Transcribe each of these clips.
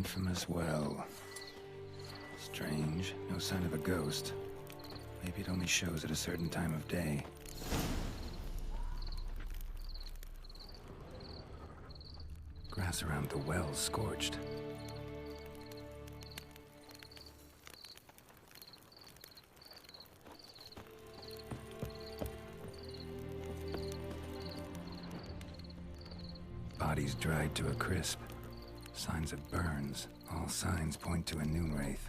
infamous well. Strange, no sign of a ghost. Maybe it only shows at a certain time of day. Grass around the well scorched. Bodies dried to a crisp. Signs of burns. All signs point to a noon wraith.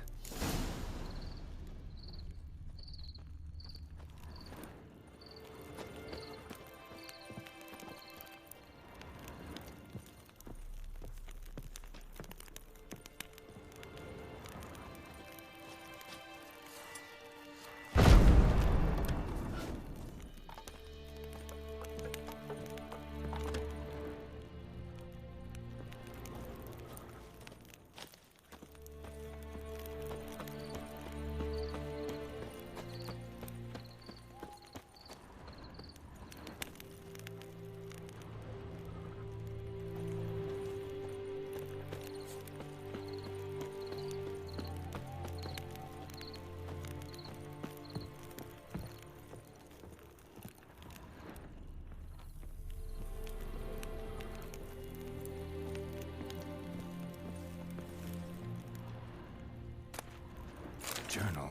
Journal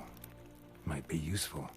might be useful.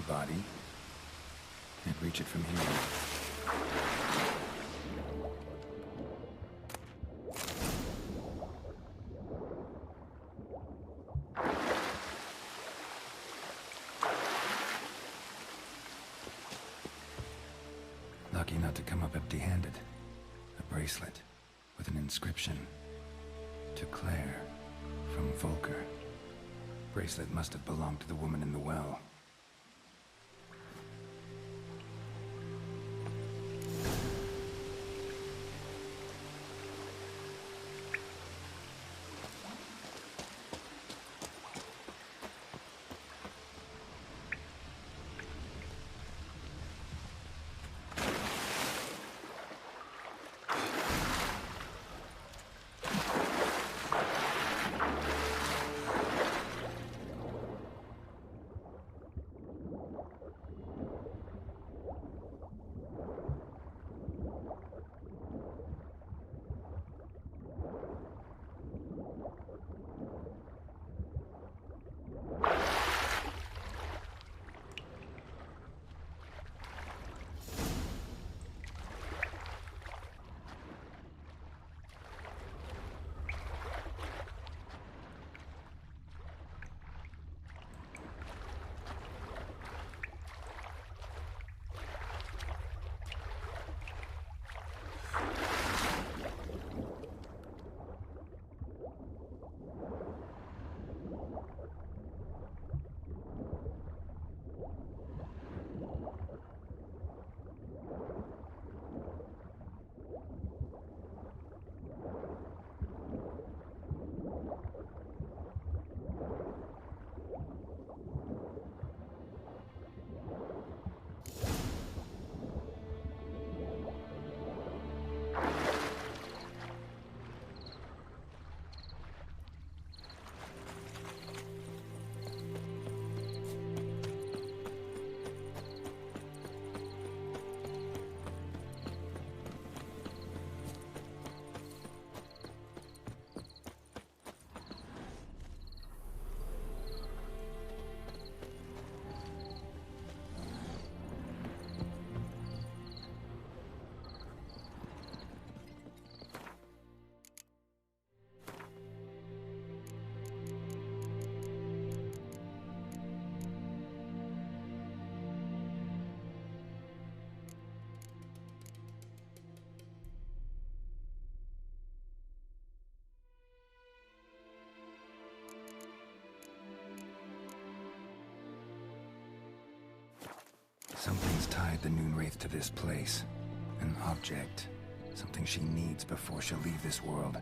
Body. Can't reach it from here. Lucky not to come up empty-handed. A bracelet with an inscription. To Claire, from Volker. Bracelet must have belonged to the woman in the well. tied the Noonwraith to this place. An object. Something she needs before she'll leave this world.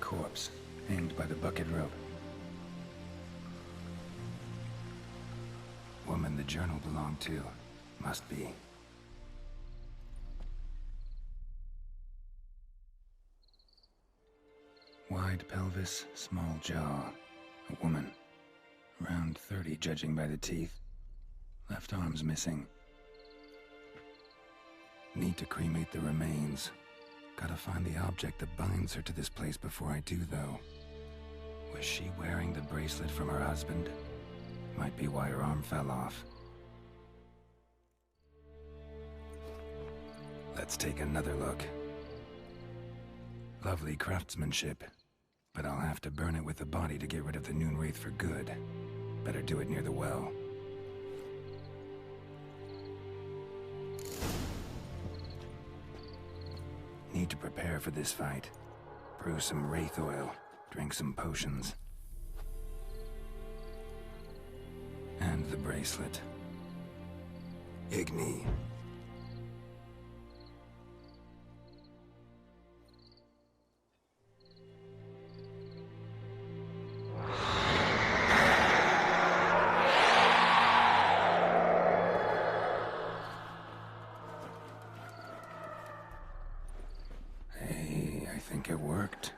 Corpse, hanged by the bucket rope. Woman the journal belonged to. Must be. Wide pelvis, small jaw. A woman. Around 30, judging by the teeth. Left arm's missing. Need to cremate the remains. Gotta find the object that binds her to this place before I do, though. Was she wearing the bracelet from her husband? Might be why her arm fell off. Let's take another look. Lovely craftsmanship, but I'll have to burn it with the body to get rid of the Noonwraith for good. Better do it near the well. Need to prepare for this fight. Brew some wraith oil, drink some potions. And the bracelet. Igni. It worked.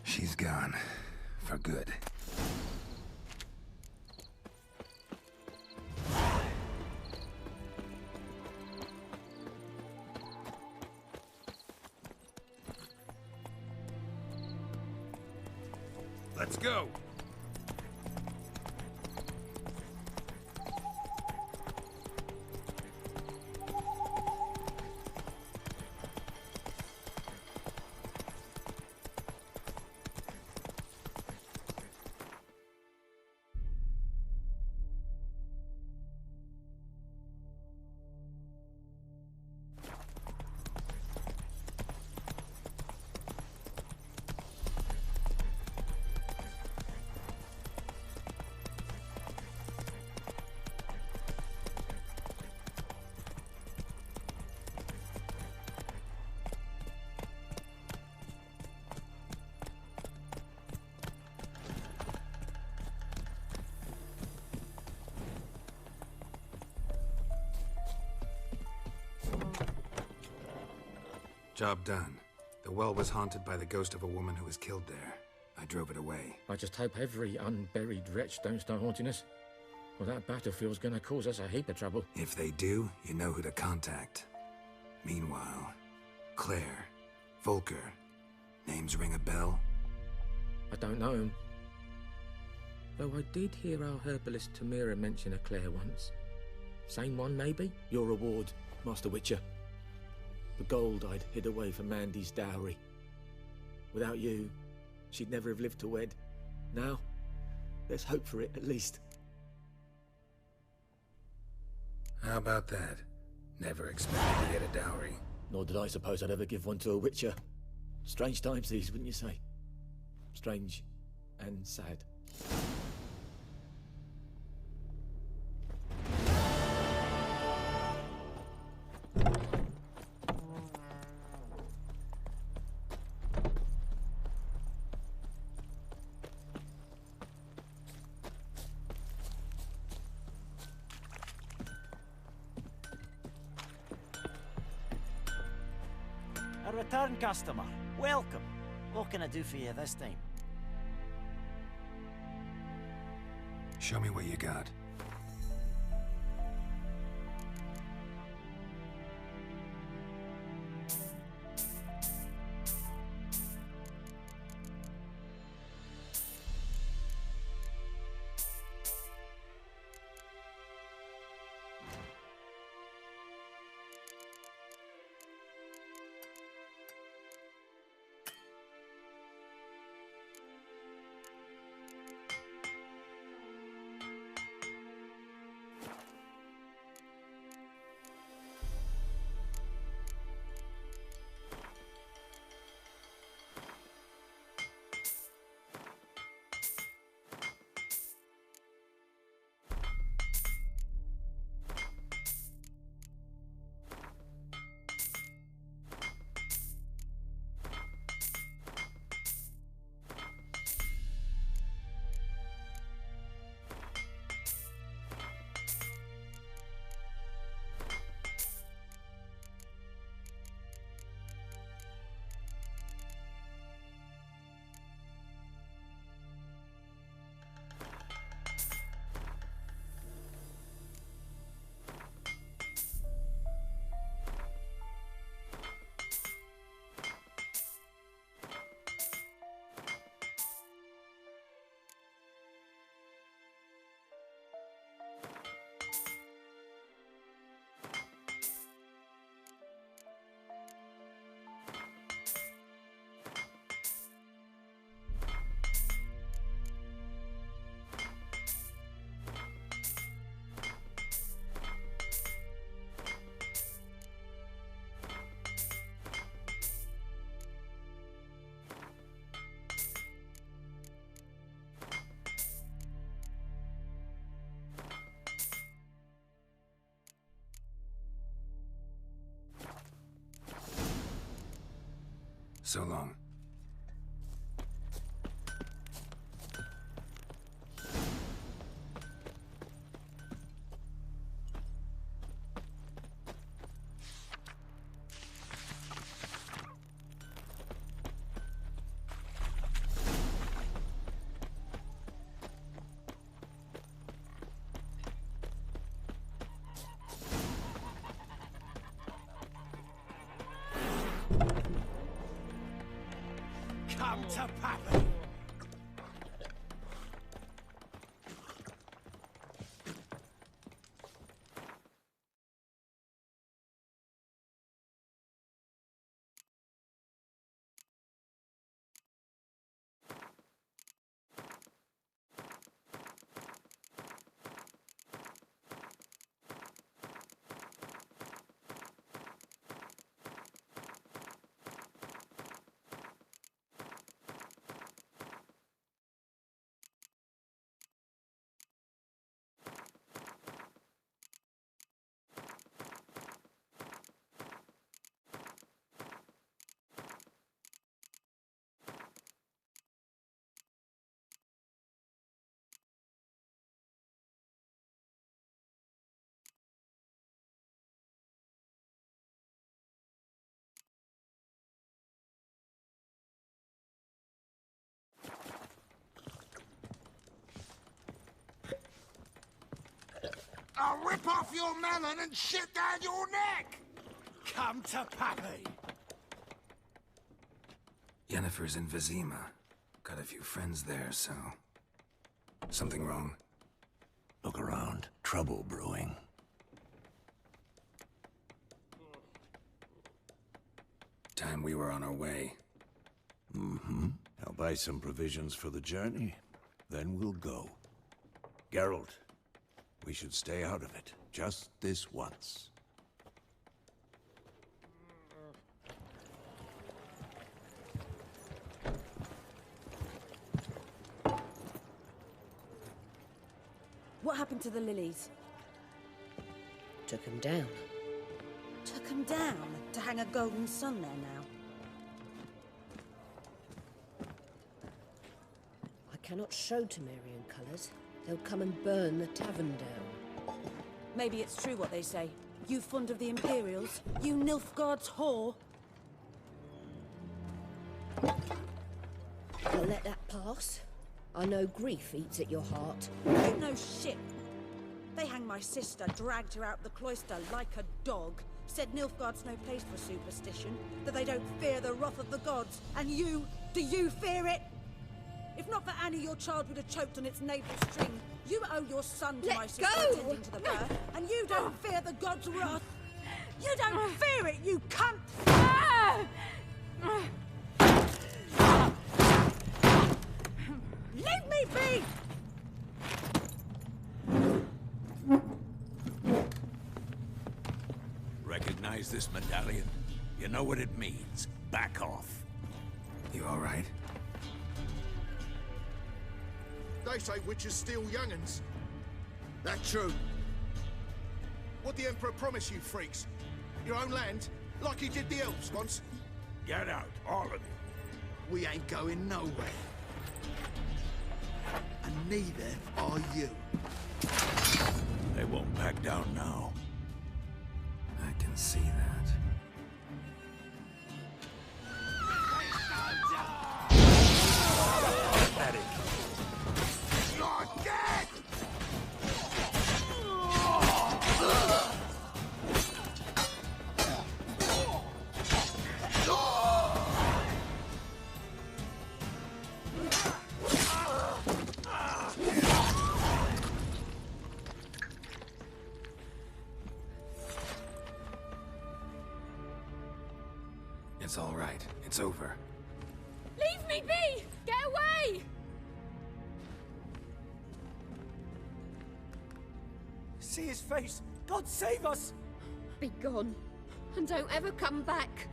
She's gone. For good. Let's go! Job done. The well was haunted by the ghost of a woman who was killed there. I drove it away. I just hope every unburied wretch don't start haunting us. Well, that battlefield's gonna cause us a heap of trouble. If they do, you know who to contact. Meanwhile, Claire, Volker, names ring a bell? I don't know him. Though I did hear our herbalist Tamira mention a Claire once. Same one, maybe? Your reward, Master Witcher. The gold I'd hid away for Mandy's dowry. Without you, she'd never have lived to wed. Now, there's hope for it, at least. How about that? Never expected to get a dowry. Nor did I suppose I'd ever give one to a Witcher. Strange times these, wouldn't you say? Strange and sad. A return customer. Welcome. What can I do for you this time? Show me what you got. So long. Come to Pappy! I'll rip off your melon and shit down your neck! Come to Pappy! Yennefer's in Vizima. Got a few friends there, so... Something wrong? Look around. Trouble brewing. Time we were on our way. Mm-hmm. I'll buy some provisions for the journey. Then we'll go. Geralt, we should stay out of it. Just this once. What happened to the lilies? Took him down. Took them down to hang a golden sun there now. I cannot show Temerian colours. They'll come and burn the tavern down. Maybe it's true what they say. You fond of the Imperials? You Nilfgaard's whore? I'll let that pass. I know grief eats at your heart. You know shit. They hanged my sister, dragged her out the cloister like a dog. Said Nilfgaard's no place for superstition, that they don't fear the wrath of the gods. And you, do you fear it? If not for Annie, your child would have choked on its navel string. You owe your son to my sister attending to the birth, and you don't fear the gods' wrath. You don't fear it, you cunt! Leave me be! Recognize this medallion? You know what it means. Back off. You all right? They say witches steal young'uns. That true? What the Emperor promise you, freaks? Your own land? Like he did the elves once? Get out, all of you. We ain't going nowhere. And neither are you. They won't back down now. I can see that. Pathetic. You're dead! It's all right. It's over. Leave me be! Get away! See his face! God save us! Be gone, and don't ever come back.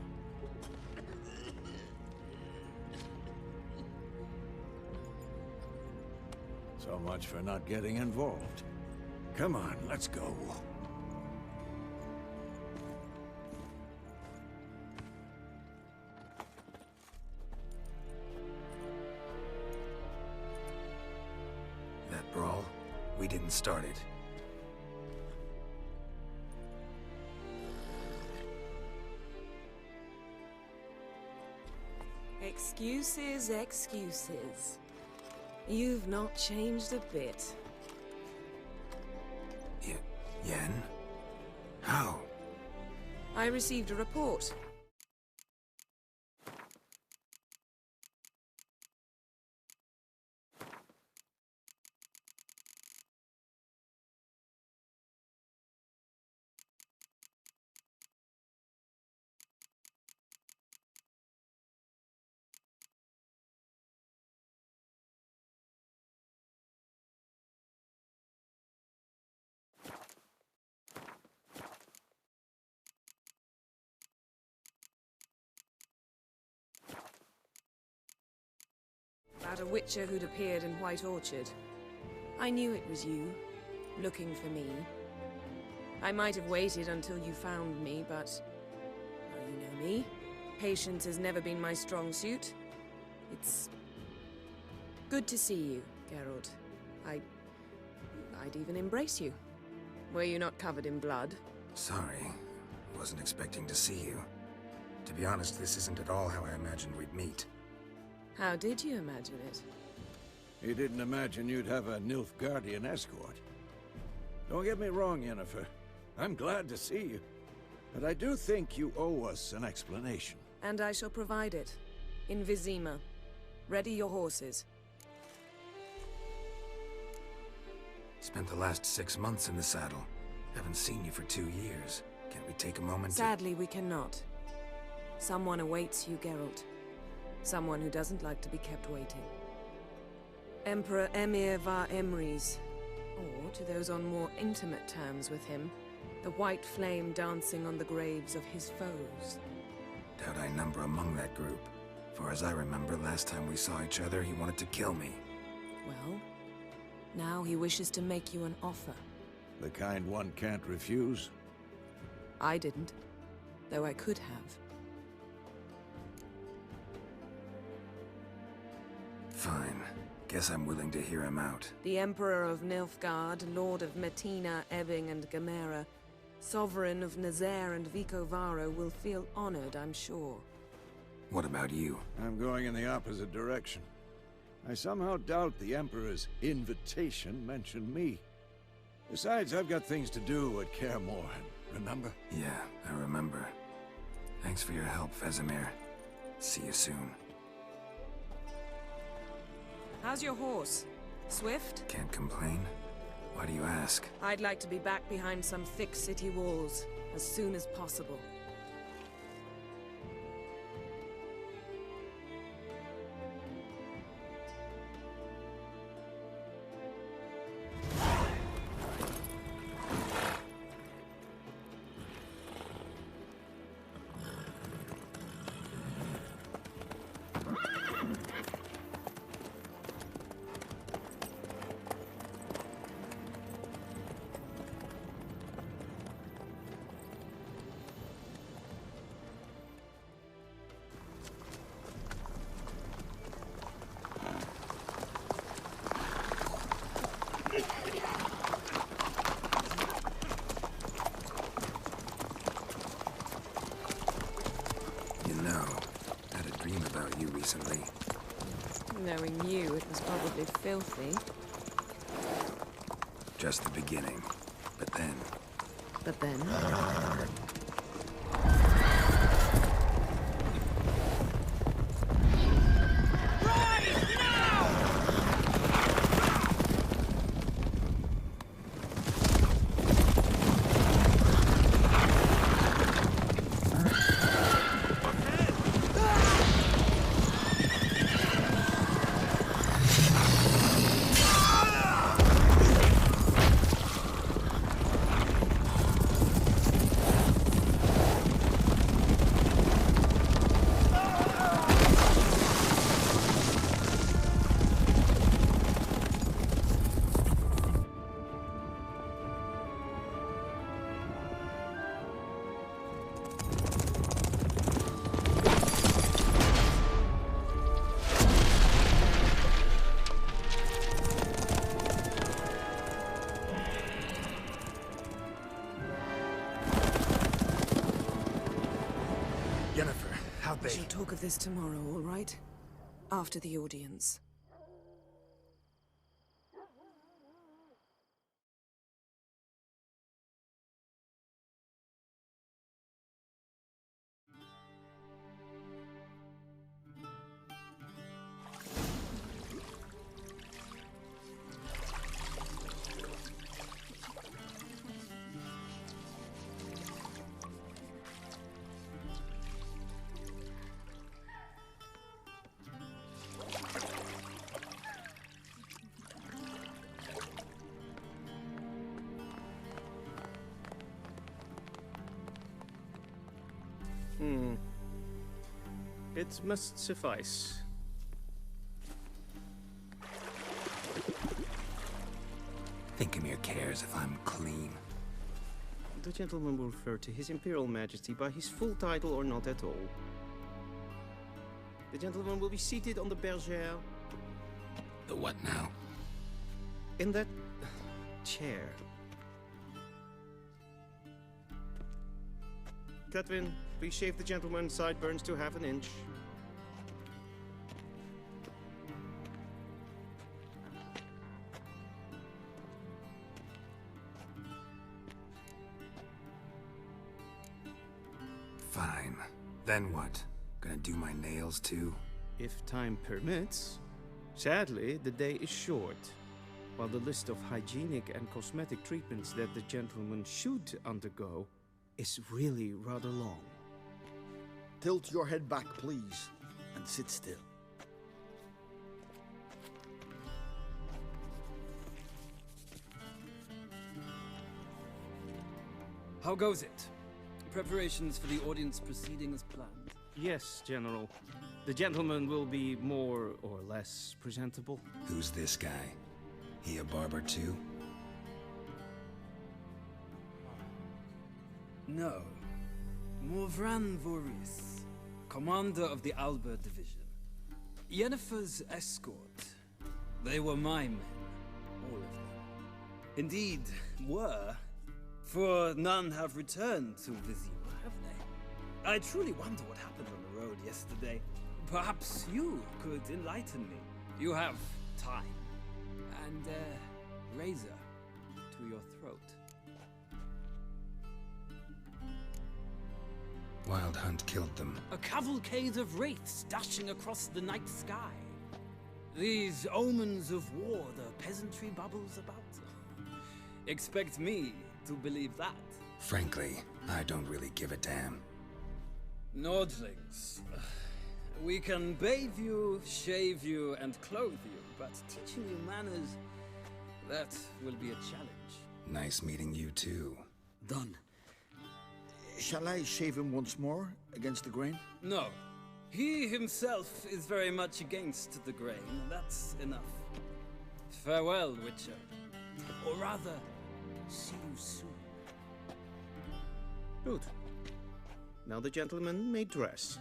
So much for not getting involved. Come on, let's go. That brawl, we didn't start it. Excuses, excuses. You've not changed a bit. Yen? How? I received a report. About a witcher who'd appeared in White Orchard. I knew it was you, looking for me. I might have waited until you found me, but... well, you know me. Patience has never been my strong suit. It's... good to see you, Geralt. I'd even embrace you. Were you not covered in blood? Sorry. Wasn't expecting to see you. To be honest, this isn't at all how I imagined we'd meet. How did you imagine it? You didn't imagine you'd have a Nilfgaardian escort. Don't get me wrong, Yennefer. I'm glad to see you. But I do think you owe us an explanation. And I shall provide it. In Vizima. Ready your horses. Spent the last 6 months in the saddle. Haven't seen you for 2 years. Can't we take a moment to... Sadly, we cannot. Someone awaits you, Geralt. Someone who doesn't like to be kept waiting. Emperor Emir var Emrys. Or, to those on more intimate terms with him, the white flame dancing on the graves of his foes. Doubt I number among that group. For as I remember, last time we saw each other, he wanted to kill me. Well, Now he wishes to make you an offer. The kind one can't refuse? I didn't, though I could have. Fine. Guess I'm willing to hear him out. The Emperor of Nilfgaard, Lord of Metina, Ebbing, and Gamera, Sovereign of Nazaire and Vicovaro will feel honored, I'm sure. What about you? I'm going in the opposite direction. I somehow doubt the Emperor's invitation mentioned me. Besides, I've got things to do at Kaer Morhen, remember? Yeah, I remember. Thanks for your help, Vesemir. See you soon. How's your horse? Swift? Can't complain. Why do you ask? I'd like to be back behind some thick city walls as soon as possible. Recently. Knowing you, it was probably filthy. Just the beginning. But then... But then? We shall talk of this tomorrow, all right? After the audience. It must suffice. Thinkemere cares if I'm clean. The gentleman will refer to His Imperial Majesty by his full title or not at all. The gentleman will be seated on the bergère. The what now? In that chair. Catwin, please shave the gentleman's sideburns to ½ inch. Fine. Then what? Gonna do my nails too? If time permits. Sadly, the day is short. While the list of hygienic and cosmetic treatments that the gentleman should undergo is really rather long. Tilt your head back, please, and sit still. How goes it? Preparations for the audience proceeding as planned? Yes, General. The gentleman will be more or less presentable. Who's this guy? He a barber too? No. Morvran Voris, commander of the Alba division. Yennefer's escort. They were my men, all of them. Indeed, were. For none have returned to Vizima, have they? I truly wonder what happened on the road yesterday. Perhaps you could enlighten me. You have time. And, Razer to your throat. Wild Hunt killed them. A cavalcade of wraiths dashing across the night sky. These omens of war the peasantry bubbles about. Expect me to believe that. Frankly, I don't really give a damn. Nordlings. We can bathe you, shave you, and clothe you, but teaching you manners, that will be a challenge. Nice meeting you too. Done. Shall I shave him once more, against the grain? No. He himself is very much against the grain. That's enough. Farewell, Witcher. Or rather, see you soon. Good. Now the gentleman may dress.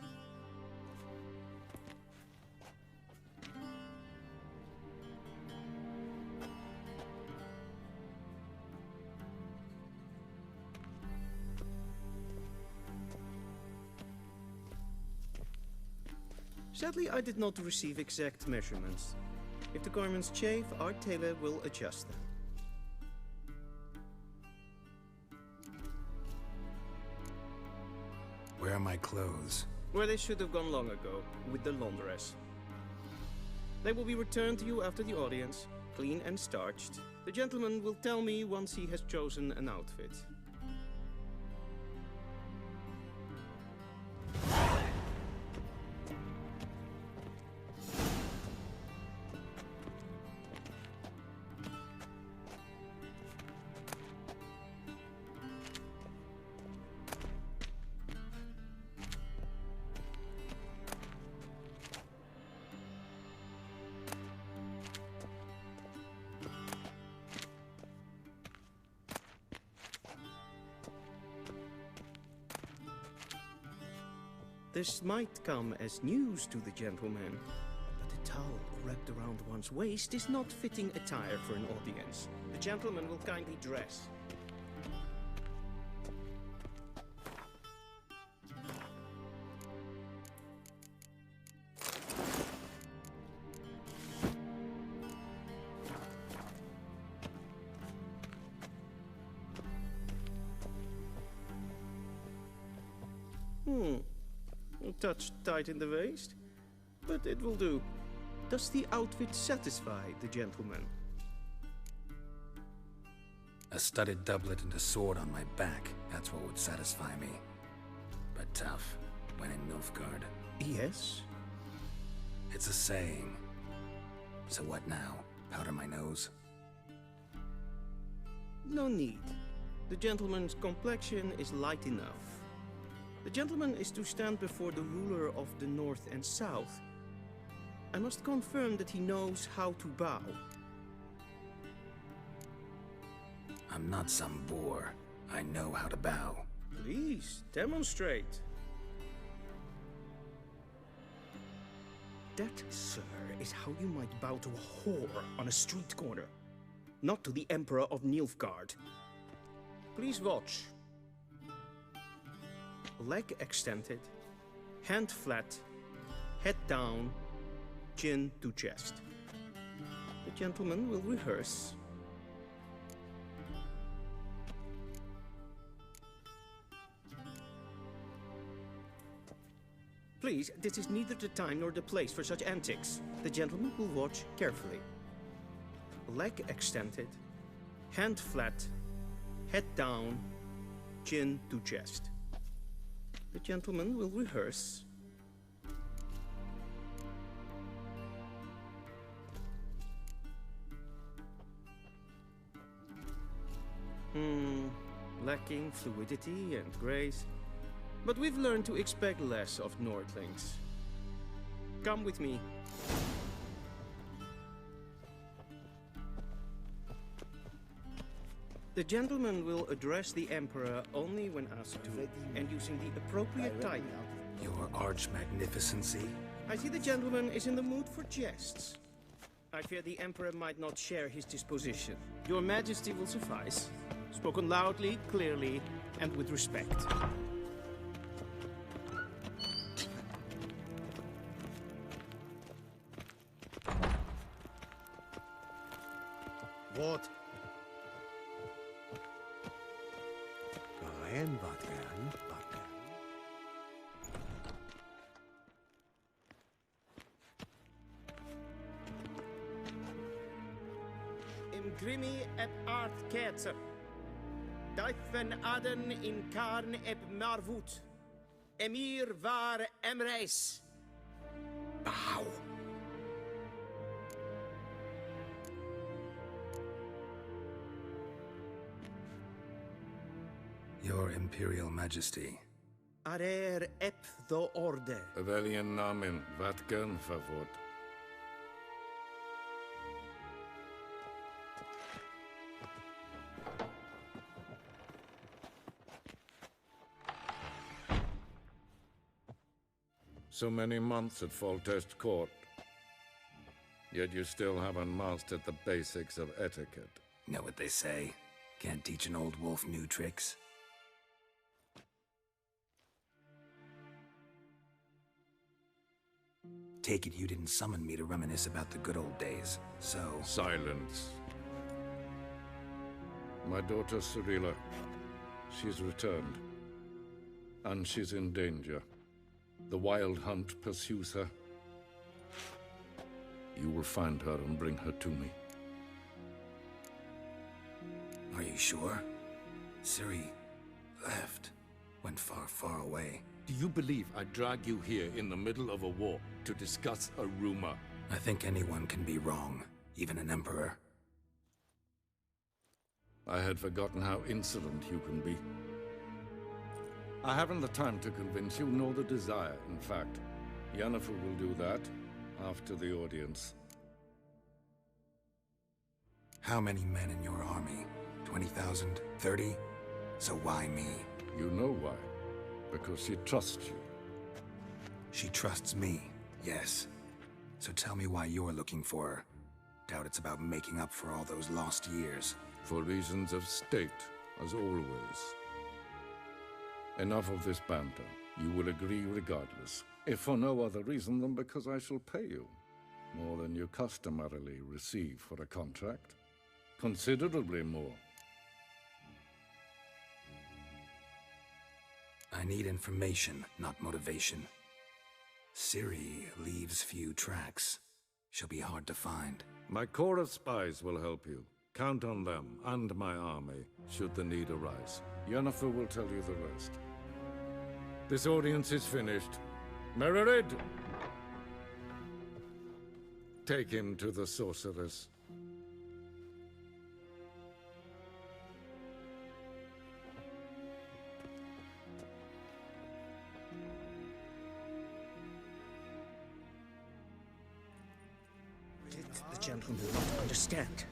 Sadly, I did not receive exact measurements. If the garments chafe, our tailor will adjust them. Where are my clothes? Where they should have gone long ago, with the laundress. They will be returned to you after the audience, clean and starched. The gentleman will tell me once he has chosen an outfit. This might come as news to the gentleman, but a towel wrapped around one's waist is not fitting attire for an audience. The gentleman will kindly dress. A touch tight in the waist, but it will do. Does the outfit satisfy the gentleman? A studded doublet and a sword on my back, that's what would satisfy me. But tough, when in Nilfgaard. Yes? It's a saying. So what now? Powder my nose? No need. The gentleman's complexion is light enough. The gentleman is to stand before the ruler of the North and South. I must confirm that he knows how to bow. I'm not some boor. I know how to bow. Please, demonstrate. That, sir, is how you might bow to a whore on a street corner. Not to the Emperor of Nilfgaard. Please watch. Leg extended, hand flat, head down, chin to chest. The gentleman will rehearse. Please, this is neither the time nor the place for such antics. The gentleman will watch carefully. Leg extended, hand flat, head down, chin to chest. The gentleman will rehearse. Lacking fluidity and grace. But we've learned to expect less of Nordlings. Come with me. The gentleman will address the Emperor only when asked to, and using the appropriate title. Your arch-magnificency? I see the gentleman is in the mood for jests. I fear the Emperor might not share his disposition. Your Majesty will suffice. Spoken loudly, clearly, and with respect. What? Rein, Vatkan, Vatkan. Im Grimmi eb art ketzer. Duifen aden in karn eb marvut. Emir var emreis. Bow. Your Imperial Majesty. Arer ep the orde. Veljen namen, Vatkan favor. So many months at Foltest Court, yet you still haven't mastered the basics of etiquette. Know what they say? Can't teach an old wolf new tricks. Take it you didn't summon me to reminisce about the good old days, so... Silence. My daughter Cyrilla, she's returned. And she's in danger. The Wild Hunt pursues her. You will find her and bring her to me. Are you sure? Ciri left. Went far, far away. Do you believe I drag you here in the middle of a war to discuss a rumor? I think anyone can be wrong, even an emperor. I had forgotten how insolent you can be. I haven't the time to convince you, nor the desire, in fact. Yennefer will do that after the audience. How many men in your army? 20,000? 30? So why me? You know why. Because she trusts you. She trusts me, yes. So tell me why you're looking for her. Doubt it's about making up for all those lost years. For reasons of state, as always. Enough of this banter. You will agree regardless. If for no other reason than because I shall pay you. More than you customarily receive for a contract. Considerably more. I need information, not motivation. Ciri leaves few tracks. She'll be hard to find. My corps of spies will help you. Count on them, and my army, should the need arise. Yennefer will tell you the rest. This audience is finished. Mererid! Take him to the sorceress. The gentleman will not understand.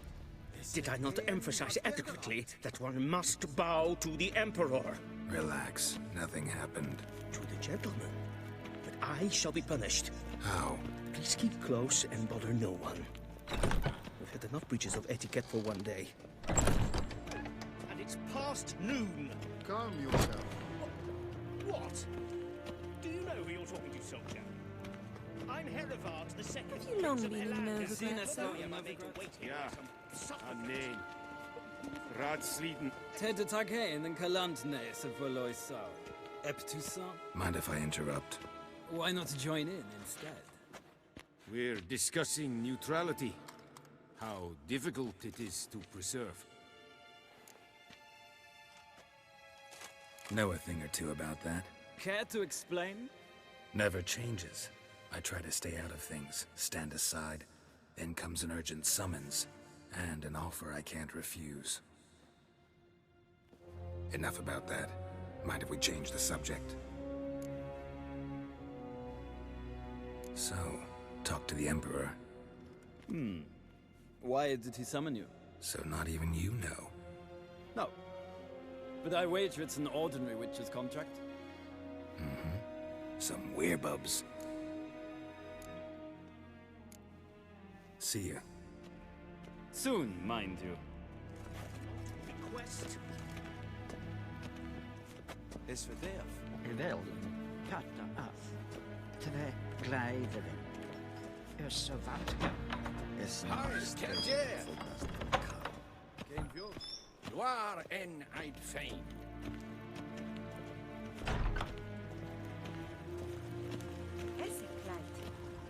Did I not emphasize adequately that one must bow to the Emperor? Relax. Nothing happened. To the gentleman. But I shall be punished. How? Please keep close and bother no one. We've had enough breaches of etiquette for one day. And it's past noon. Calm yourself. What? Do you know who you're talking to, soldier? I'm Herivard the Second. Have you long been in Nova? Ja, nee. Raadsleden. Ted Tage in den Kalantnes of Voloisau. Eptusan? Mind if I interrupt? Why not join in instead? We're discussing neutrality. How difficult it is to preserve. Know a thing or two about that. Care to explain? Never changes. I try to stay out of things, stand aside. Then comes an urgent summons, and an offer I can't refuse. Enough about that. Mind if we change the subject? So, talk to the Emperor. Why did he summon you? So not even you know. No. But I wager it's an ordinary witcher's contract. Mm-hmm. Some werebubs. See ya. Soon, mind you. Quest. Is for death. Wel, katta af. Tre gleiveren. Så vart. Geen veel. Loire en uitfijn. Essekleid.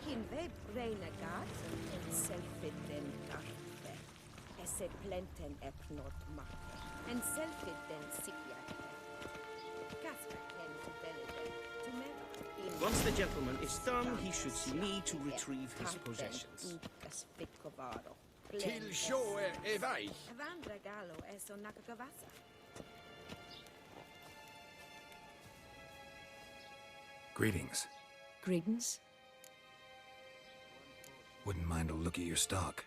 Hinweb renegat en selfiden garfe. Esse plenten epnot makke. En selfiden sikjake. Kasperken beleden. Once the gentleman is done, he should see me to retrieve his possessions. Till show evai. Vandregalo es on nakagavasa. Greetings. Greetings. Wouldn't mind a look at your stock.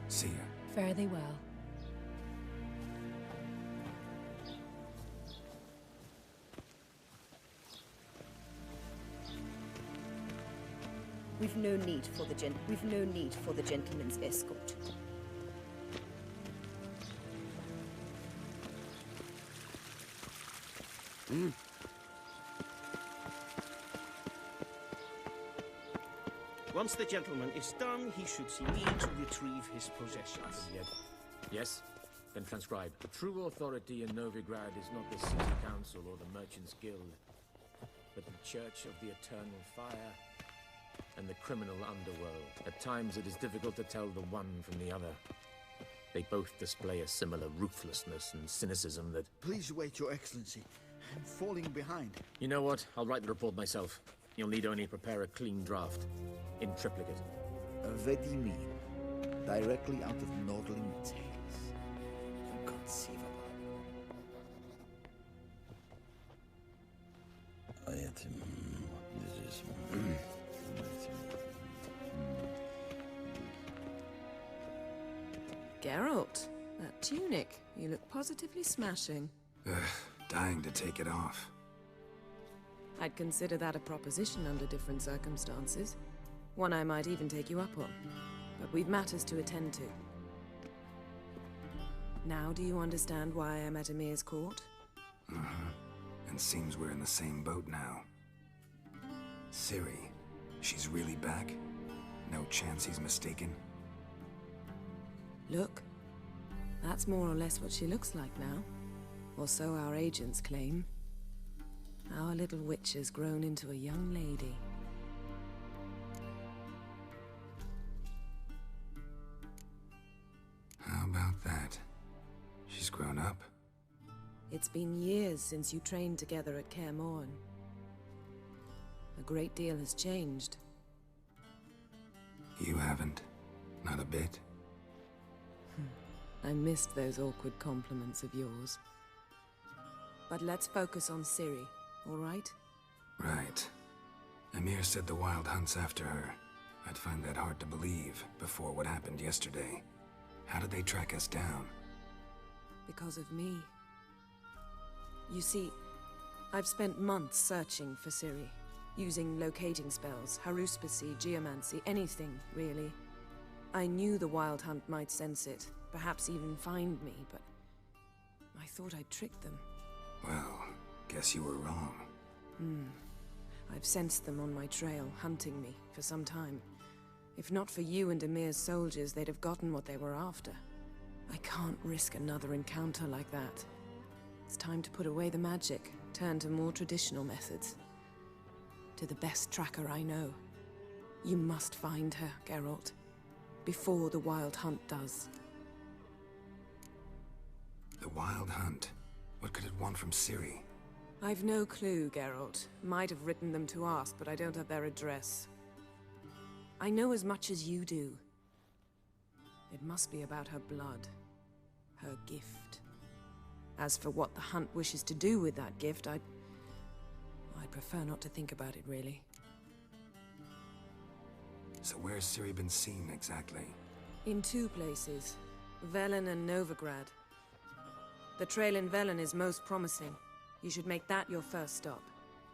See ya. Fare thee well. We've no need for the gentleman's escort. Once the gentleman is done, he should see me to retrieve his possessions. Yes? Then transcribe. The true authority in Novigrad is not the City Council or the Merchants' Guild, but the Church of the Eternal Fire and the criminal underworld. At times it is difficult to tell the one from the other. They both display a similar ruthlessness and cynicism that... Please wait, Your Excellency. I'm falling behind. You know what? I'll write the report myself. You'll need only prepare a clean draft. In triplicate. What do you mean? Directly out of Nordling tales. Inconceivable. This is... Geralt, that tunic. You look positively smashing. Dying to take it off. I'd consider that a proposition under different circumstances. One I might even take you up on. But we've matters to attend to. Now do you understand why I'm at Emir's court? And seems we're in the same boat now. Ciri, she's really back? No chance he's mistaken? Look, that's more or less what she looks like now. Or so our agents claim. Our little witch has grown into a young lady. How about that? She's grown up? It's been years since you trained together at Kaer Morhen. A great deal has changed. You haven't? Not a bit? I missed those awkward compliments of yours. But let's focus on Ciri, all right? Right. Emir said the Wild hunts after her. I'd find that hard to believe before what happened yesterday. How did they track us down? Because of me. You see, I've spent months searching for Ciri, using locating spells, haruspicy, geomancy, anything, really. I knew the Wild Hunt might sense it, perhaps even find me, but I thought I'd tricked them. Well, guess you were wrong. I've sensed them on my trail, hunting me, for some time. If not for you and Emir's soldiers, they'd have gotten what they were after. I can't risk another encounter like that. It's time to put away the magic, turn to more traditional methods. To the best tracker I know. You must find her, Geralt. Before the Wild Hunt does. The Wild Hunt? What could it want from Ciri? I've no clue, Geralt. Might have written them to ask, but I don't have their address. I know as much as you do. It must be about her blood. Her gift. As for what the Hunt wishes to do with that gift, I'd prefer not to think about it, really. So where's Ciri been seen, exactly? In 2 places. Velen and Novigrad. The trail in Velen is most promising. You should make that your first stop.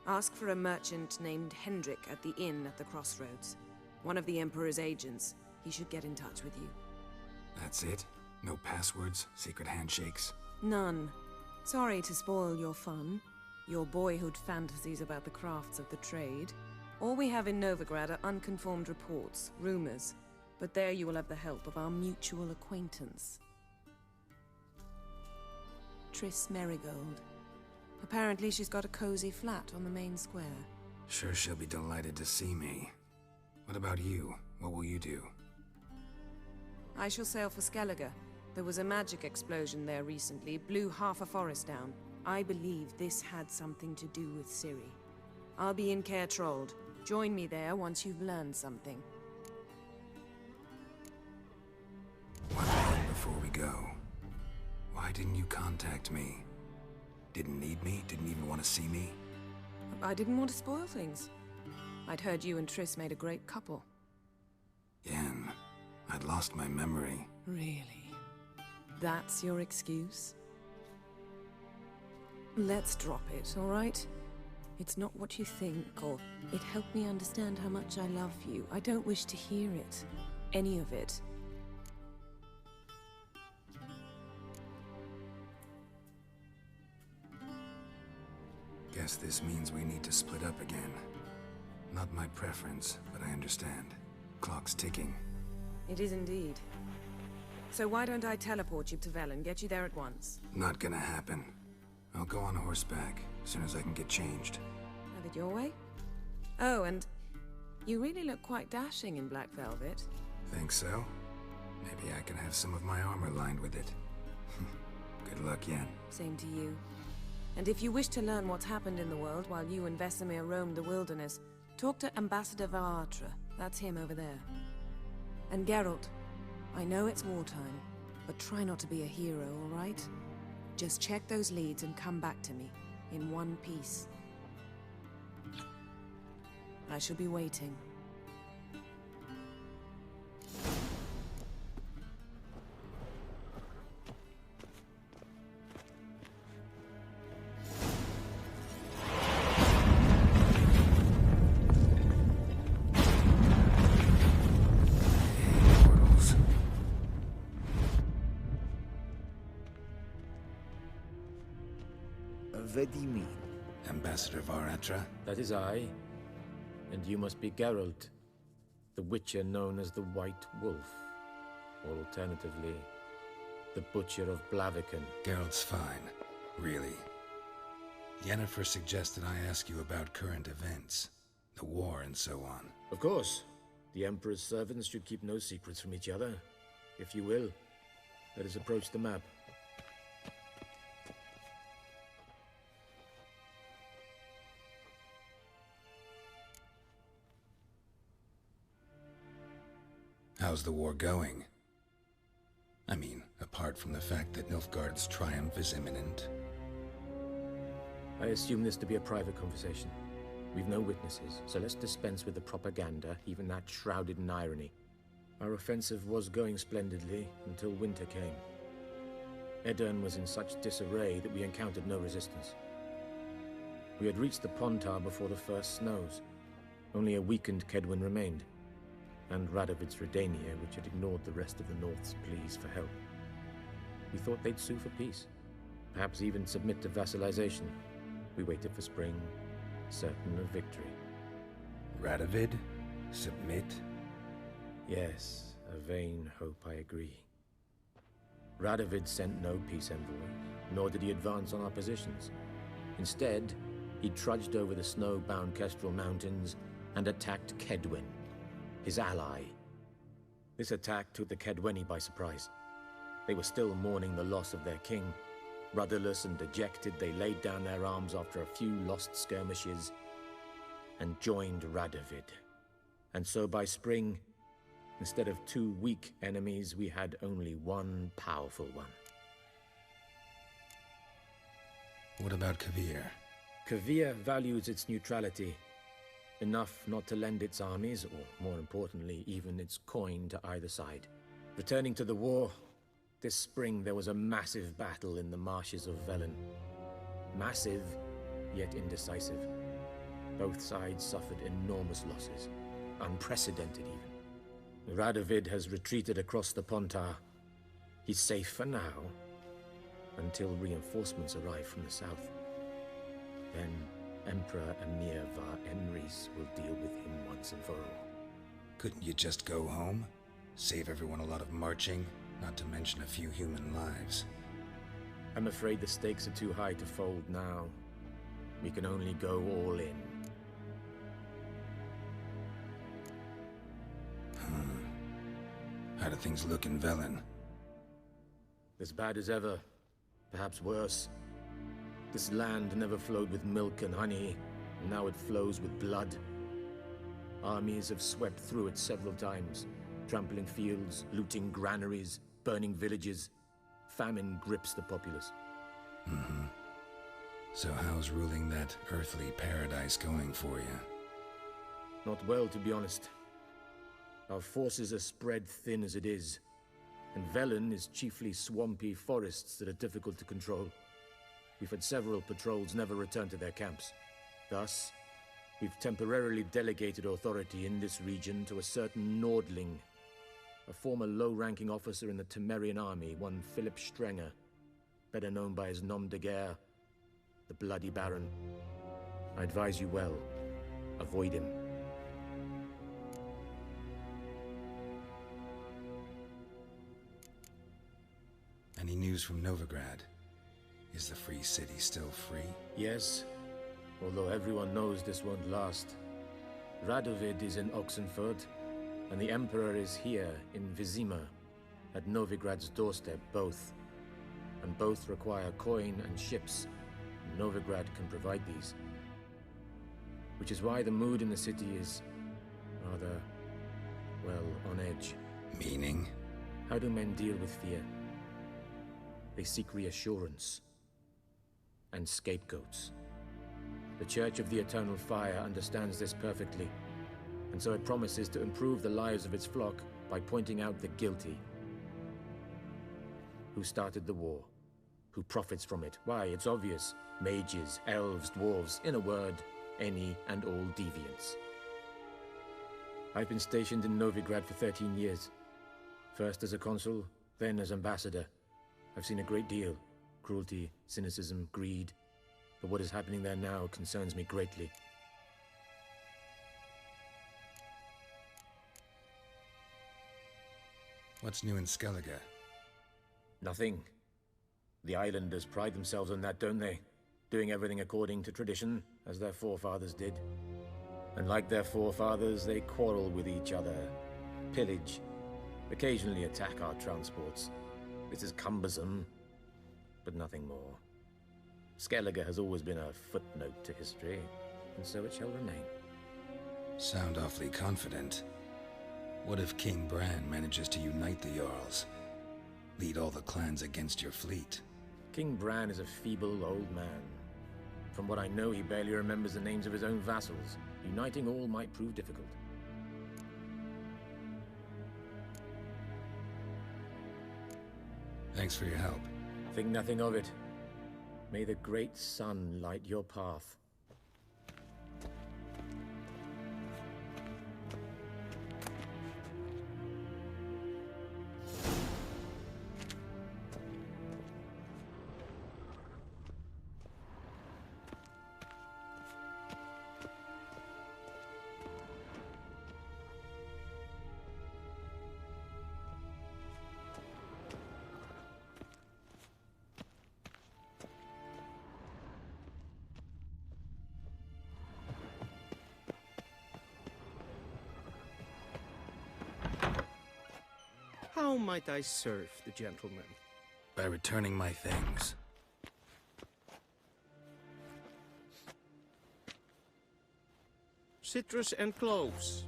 Ask for a merchant named Hendrik at the inn at the crossroads. One of the Emperor's agents. He should get in touch with you. That's it? No passwords? Secret handshakes? None. Sorry to spoil your fun. Your boyhood fantasies about the crafts of the trade. All we have in Novigrad are unconfirmed reports, rumors. But there you will have the help of our mutual acquaintance. Triss Merigold. Apparently she's got a cozy flat on the main square. Sure she'll be delighted to see me. What about you? What will you do? I shall sail for Skellige. There was a magic explosion there recently, blew half a forest down. I believe this had something to do with Ciri. I'll be in Caer Trold. Join me there once you've learned something. One thing before we go. Why didn't you contact me? Didn't need me? Didn't even want to see me? I didn't want to spoil things. I'd heard you and Triss made a great couple. Yen, I'd lost my memory. Really? That's your excuse? Let's drop it, all right? It's not what you think, or it helped me understand how much I love you. I don't wish to hear it. Any of it. Guess this means we need to split up again. Not my preference, but I understand. Clock's ticking. It is indeed. So why don't I teleport you to Velen, get you there at once? Not gonna happen. I'll go on horseback, as soon as I can get changed. Have it your way? Oh, and you really look quite dashing in black velvet. Think so? Maybe I can have some of my armor lined with it. Good luck, Yen. Same to you. And if you wish to learn what's happened in the world while you and Vesemir roamed the wilderness, talk to Ambassador Varatra. That's him over there. And Geralt, I know it's wartime, but try not to be a hero, all right? Just check those leads and come back to me, in one piece. I shall be waiting. What do you mean? Ambassador Varatra? That is I. And you must be Geralt, the Witcher known as the White Wolf. Or alternatively, the Butcher of Blaviken. Geralt's fine. Really. Yennefer suggested I ask you about current events. The war and so on. Of course. The Emperor's servants should keep no secrets from each other. If you will, let us approach the map. How's the war going? I mean, apart from the fact that Nilfgaard's triumph is imminent. I assume this to be a private conversation. We've no witnesses, so let's dispense with the propaganda, even that shrouded in irony. Our offensive was going splendidly until winter came. Edirn was in such disarray that we encountered no resistance. We had reached the Pontar before the first snows. Only a weakened Kedwin remained, and Radovid's Redania, which had ignored the rest of the North's pleas for help. We thought they'd sue for peace, perhaps even submit to vassalization. We waited for spring, certain of victory. Radovid? Submit? Yes, a vain hope, I agree. Radovid sent no peace envoy, nor did he advance on our positions. Instead, he trudged over the snow-bound Kestrel Mountains and attacked Kedwen, his ally. This attack took the Kedweni by surprise. They were still mourning the loss of their king. Rudderless and dejected, they laid down their arms after a few lost skirmishes and joined Radovid. And so by spring, instead of 2 weak enemies, we had only one powerful one. What about Kavir? Kavir values its neutrality, enough not to lend its armies, or more importantly, even its coin to either side. Returning to the war, this spring there was a massive battle in the marshes of Velen. Massive, yet indecisive. Both sides suffered enormous losses, unprecedented even. Radovid has retreated across the Pontar. He's safe for now, until reinforcements arrive from the south. Then Emperor Emir var Emrys will deal with him once and for all. Couldn't you just go home? Save everyone a lot of marching, not to mention a few human lives. I'm afraid the stakes are too high to fold now. We can only go all in. How do things look in Velen? As bad as ever, perhaps worse. This land never flowed with milk and honey, and now it flows with blood. Armies have swept through it several times, trampling fields, looting granaries, burning villages. Famine grips the populace. So how's ruling that earthly paradise going for you? Not well, to be honest. Our forces are spread thin as it is, and Velen is chiefly swampy forests that are difficult to control. We've had several patrols never return to their camps. Thus, we've temporarily delegated authority in this region to a certain Nordling, a former low-ranking officer in the Temerian army, one Philip Strenger, better known by his nom de guerre, the Bloody Baron. I advise you well, avoid him. Any news from Novigrad? Is the Free City still free? Yes, although everyone knows this won't last. Radovid is in Oxenfurt, and the Emperor is here in Vizima, at Novigrad's doorstep, both. And both require coin and ships, and Novigrad can provide these. Which is why the mood in the city is rather, well, on edge. Meaning? How do men deal with fear? They seek reassurance and scapegoats. The Church of the Eternal Fire understands this perfectly, and so it promises to improve the lives of its flock by pointing out the guilty. Who started the war? Who profits from it? Why, it's obvious. Mages, elves, dwarves, in a word, any and all deviants. I've been stationed in Novigrad for 13 years. First as a consul, then as ambassador. I've seen a great deal. Cruelty, cynicism, greed. But what is happening there now concerns me greatly. What's new in Skellige? Nothing. The islanders pride themselves on that, don't they? Doing everything according to tradition, as their forefathers did. And like their forefathers, they quarrel with each other, pillage, occasionally attack our transports. This is cumbersome, but nothing more. Skellige has always been a footnote to history, and so it shall remain. Sound awfully confident. What if King Bran manages to unite the Jarls? Lead all the clans against your fleet? King Bran is a feeble old man. From what I know, he barely remembers the names of his own vassals. Uniting all might prove difficult. Thanks for your help. Think nothing of it. May the great sun light your path. How might I serve the gentleman? By returning my things. Citrus and cloves.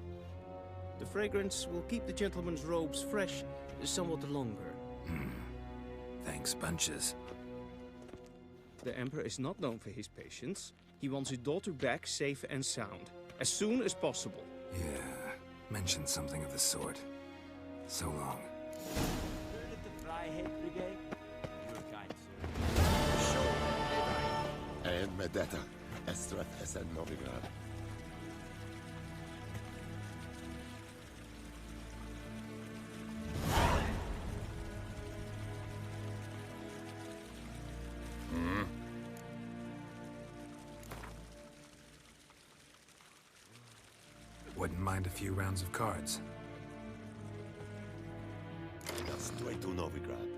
The fragrance will keep the gentleman's robes fresh somewhat longer. Thanks, bunches. The Emperor is not known for his patience. He wants his daughter back safe and sound, as soon as possible. Yeah, mentioned something of the sort. So long. Heard of the Fryhead Brigade? Your kind, sir. Sure, and Medetta, Estrath Essen Novigrad. Wouldn't mind a few rounds of cards. Straight to Novigrad.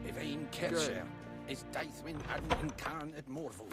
Evain Kelcher is Daithwin Admin Khan at Morval.